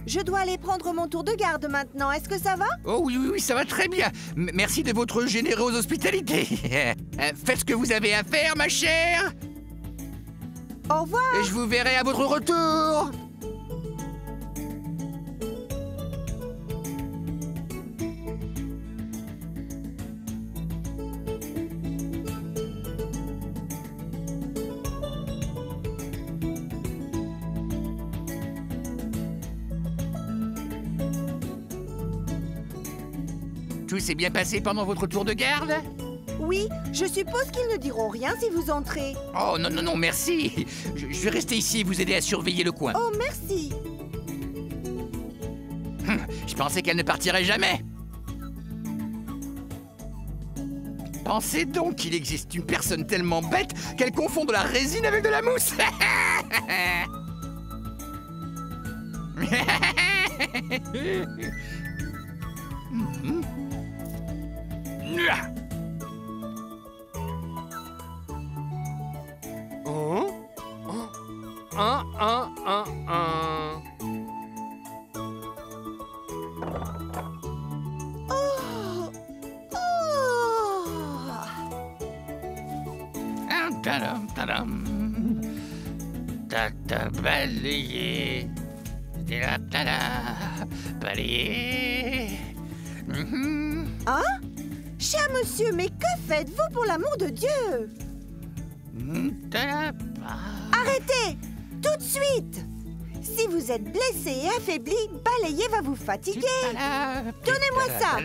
Je dois aller prendre mon tour de garde maintenant. Est-ce que ça va? Oh oui, oui, oui, ça va très bien. Merci de votre généreuse hospitalité. Faites ce que vous avez à faire, ma chère. Au revoir. Et je vous verrai à votre retour. Tout s'est bien passé pendant votre tour de garde? Oui, je suppose qu'ils ne diront rien si vous entrez. Oh non, non, non, merci. Je vais rester ici et vous aider à surveiller le coin. Oh, merci. Je pensais qu'elle ne partirait jamais. Pensez donc qu'il existe une personne tellement bête qu'elle confond de la résine avec de la mousse. Tadam, tadam. Tata balayé. Tada, balayé. Hein? Cher monsieur, mais que faites-vous pour l'amour de Dieu? Arrêtez! Tout de suite! Si vous êtes blessé et affaibli, balayer va vous fatiguer. Donnez-moi ça!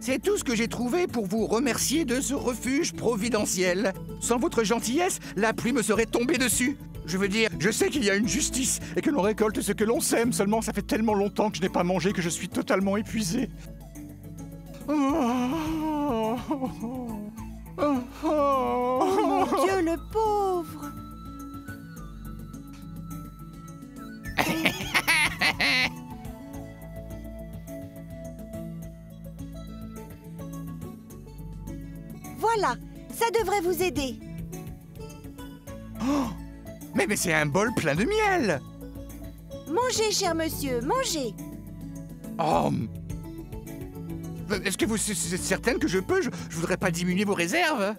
C'est tout ce que j'ai trouvé pour vous remercier de ce refuge providentiel. Sans votre gentillesse, la pluie me serait tombée dessus. Je veux dire, je sais qu'il y a une justice et que l'on récolte ce que l'on sème. Seulement, ça fait tellement longtemps que je n'ai pas mangé que je suis totalement épuisé. Oh mon Dieu, le pauvre! Voilà, ça devrait vous aider. Oh, mais c'est un bol plein de miel. Mangez, cher monsieur, mangez. Oh, est-ce que vous êtes certaine que je peux? Je voudrais pas diminuer vos réserves.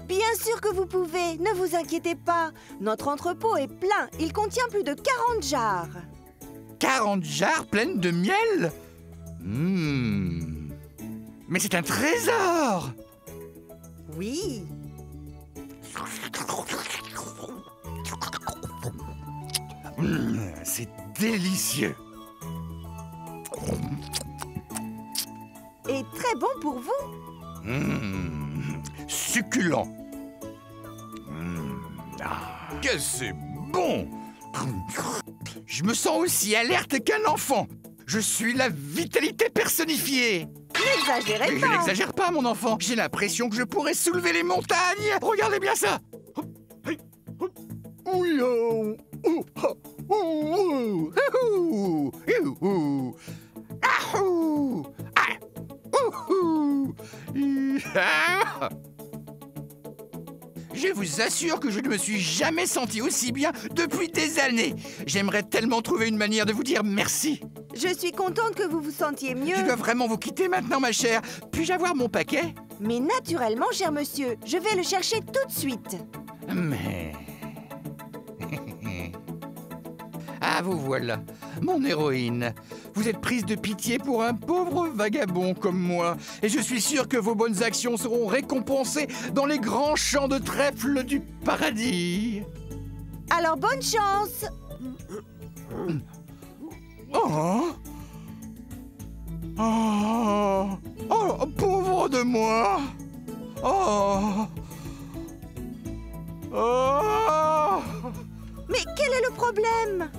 Bien sûr que vous pouvez, ne vous inquiétez pas. Notre entrepôt est plein, il contient plus de 40 jarres. 40 jarres pleines de miel? Mais c'est un trésor! Oui. C'est délicieux. Et très bon pour vous. Succulent. Que c'est bon! Je me sens aussi alerte qu'un enfant. Je suis la vitalité personnifiée. N'exagérez Mais pas. je n'exagère pas, mon enfant. J'ai l'impression que je pourrais soulever les montagnes. Regardez bien ça. vous assure que je ne me suis jamais senti aussi bien depuis des années. J'aimerais tellement trouver une manière de vous dire merci. Je suis contente que vous vous sentiez mieux. Je dois vraiment vous quitter maintenant, ma chère. Puis-je avoir mon paquet? Mais naturellement, cher monsieur, je vais le chercher tout de suite. Mais... Ah, vous voilà, mon héroïne. Vous êtes prise de pitié pour un pauvre vagabond comme moi. Et je suis sûr que vos bonnes actions seront récompensées dans les grands champs de trèfle du paradis. Alors bonne chance. Oh, oh, oh, pauvre de moi. Oh, oh. Mais quel est le problème?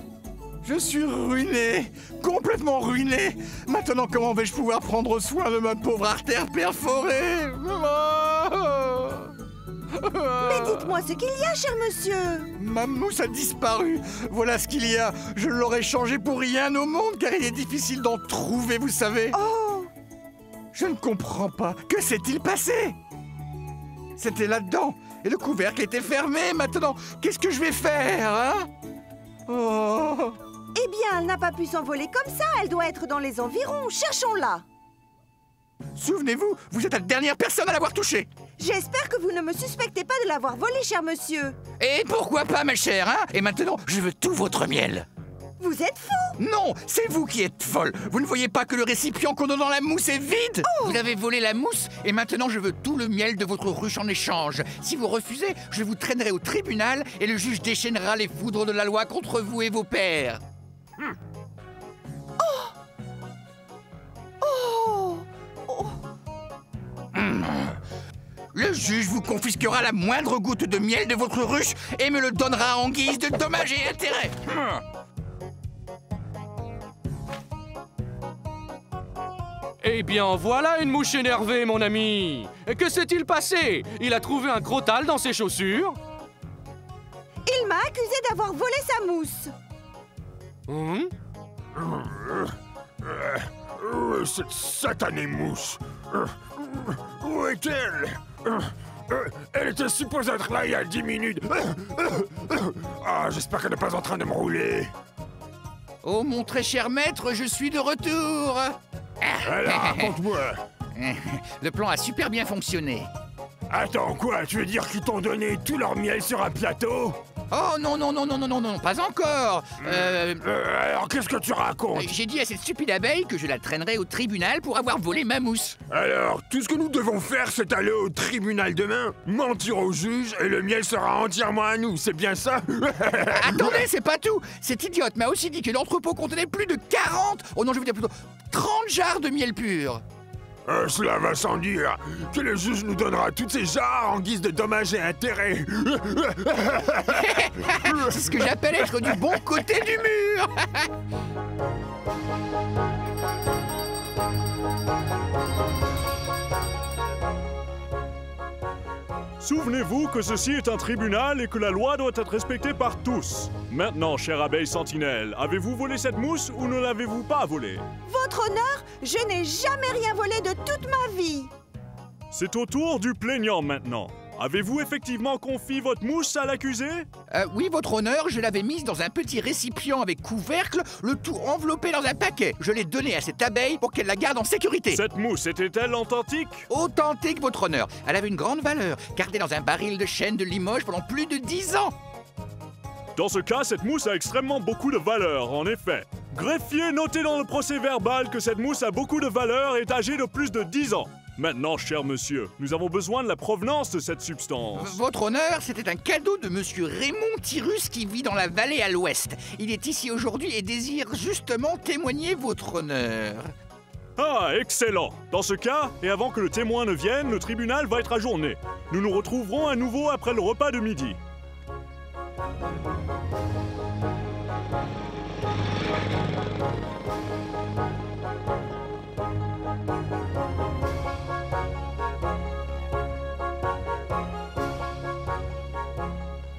Je suis ruiné, complètement ruiné. Maintenant, comment vais-je pouvoir prendre soin de ma pauvre artère perforée? Mais dites-moi ce qu'il y a, cher monsieur. Ma mousse a disparu. Voilà ce qu'il y a. Je l'aurais changé pour rien au monde, car il est difficile d'en trouver, vous savez. Oh! Je ne comprends pas. Que s'est-il passé? C'était là-dedans, et le couvercle était fermé. Maintenant, qu'est-ce que je vais faire, hein? Oh! Eh bien, elle n'a pas pu s'envoler comme ça. Elle doit être dans les environs. Cherchons-la. Souvenez-vous, vous êtes la dernière personne à l'avoir touchée. J'espère que vous ne me suspectez pas de l'avoir volée, cher monsieur. Et pourquoi pas, ma chère, hein? Et maintenant, je veux tout votre miel. Vous êtes fou. Non, c'est vous qui êtes folle. Vous ne voyez pas que le récipient contenant la mousse est vide? Vous avez volé la mousse et maintenant je veux tout le miel de votre ruche en échange. Si vous refusez, je vous traînerai au tribunal et le juge déchaînera les foudres de la loi contre vous et vos pères. Oh! Oh! Le juge vous confisquera la moindre goutte de miel de votre ruche et me le donnera en guise de dommages et intérêts. Eh bien, voilà une mouche énervée, mon ami. Que s'est-il passé? Il a trouvé un crottal dans ses chaussures? Il m'a accusé d'avoir volé sa mousse. Cette satanée mouche. Où est-elle? Elle était supposée être là il y a 10 minutes. Ah, j'espère qu'elle n'est pas en train de me rouler. Oh, mon très cher maître, je suis de retour. Alors, raconte-moi. Le plan a super bien fonctionné. Attends, quoi? Tu veux dire qu'ils t'ont donné tout leur miel sur un plateau? Oh non, non, non, non, non, non, non, pas encore. Alors, qu'est-ce que tu racontes? J'ai dit à cette stupide abeille que je la traînerais au tribunal pour avoir volé ma mousse. Alors, tout ce que nous devons faire, c'est aller au tribunal demain, mentir au juge, et le miel sera entièrement à nous, c'est bien ça? Attendez, c'est pas tout. Cette idiote m'a aussi dit que l'entrepôt contenait plus de 40, oh non, je veux dire plutôt 30 jarres de miel pur. Cela va sans dire que le juge nous donnera toutes ces jarres en guise de dommages et intérêts. C'est ce que j'appelle être du bon côté du mur. Souvenez-vous que ceci est un tribunal et que la loi doit être respectée par tous. Maintenant, chère abeille sentinelle, avez-vous volé cette mousse ou ne l'avez-vous pas volée? Votre honneur, je n'ai jamais rien volé de toute ma vie. C'est au tour du plaignant maintenant. Avez-vous effectivement confié votre mousse à l'accusé? Oui, votre honneur, je l'avais mise dans un petit récipient avec couvercle, le tout enveloppé dans un paquet. Je l'ai donné à cette abeille pour qu'elle la garde en sécurité. Cette mousse était-elle authentique? Authentique, votre honneur. Elle avait une grande valeur, gardée dans un baril de chêne de Limoges pendant plus de 10 ans. Dans ce cas, cette mousse a extrêmement beaucoup de valeur, en effet. Greffier, notez dans le procès-verbal que cette mousse a beaucoup de valeur et est âgée de plus de 10 ans. Maintenant, cher monsieur, nous avons besoin de la provenance de cette substance. Votre honneur, c'était un cadeau de monsieur Raymond Tyrus qui vit dans la vallée à l'ouest. Il est ici aujourd'hui et désire justement témoigner votre honneur. Ah, excellent! Dans ce cas, et avant que le témoin ne vienne, le tribunal va être ajourné. Nous nous retrouverons à nouveau après le repas de midi.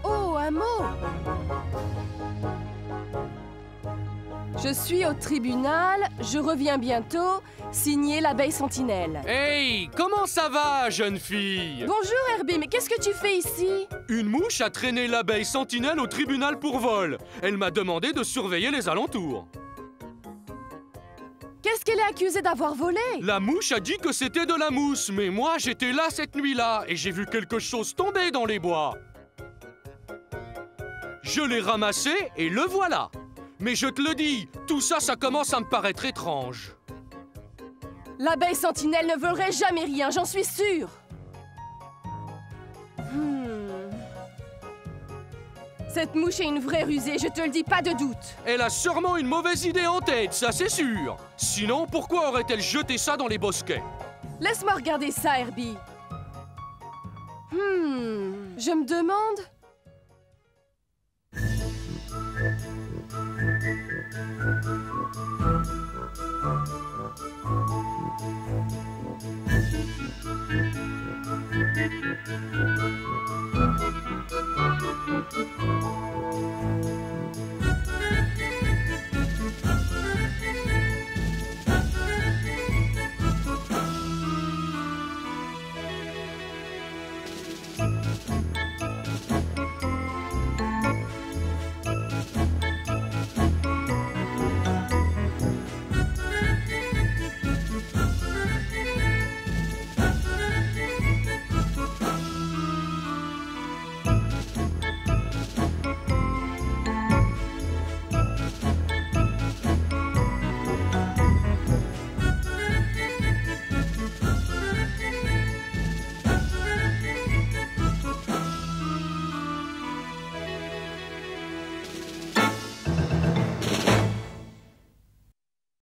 Oh, un mot. Je suis au tribunal, je reviens bientôt. Signé l'abeille sentinelle. Hey, comment ça va, jeune fille? Bonjour Herbie, mais qu'est-ce que tu fais ici? Une mouche a traîné l'abeille sentinelle au tribunal pour vol. Elle m'a demandé de surveiller les alentours. Qu'est-ce qu'elle est accusée d'avoir volé? La mouche a dit que c'était de la mousse, mais moi j'étais là cette nuit-là et j'ai vu quelque chose tomber dans les bois. Je l'ai ramassé et le voilà. Mais je te le dis, tout ça, ça commence à me paraître étrange. L'abeille sentinelle ne volerait jamais rien, j'en suis sûre. Cette mouche est une vraie rusée, je te le dis, pas de doute. Elle a sûrement une mauvaise idée en tête, ça c'est sûr. Sinon, pourquoi aurait-elle jeté ça dans les bosquets? Laisse-moi regarder ça, Herbie. Je me demande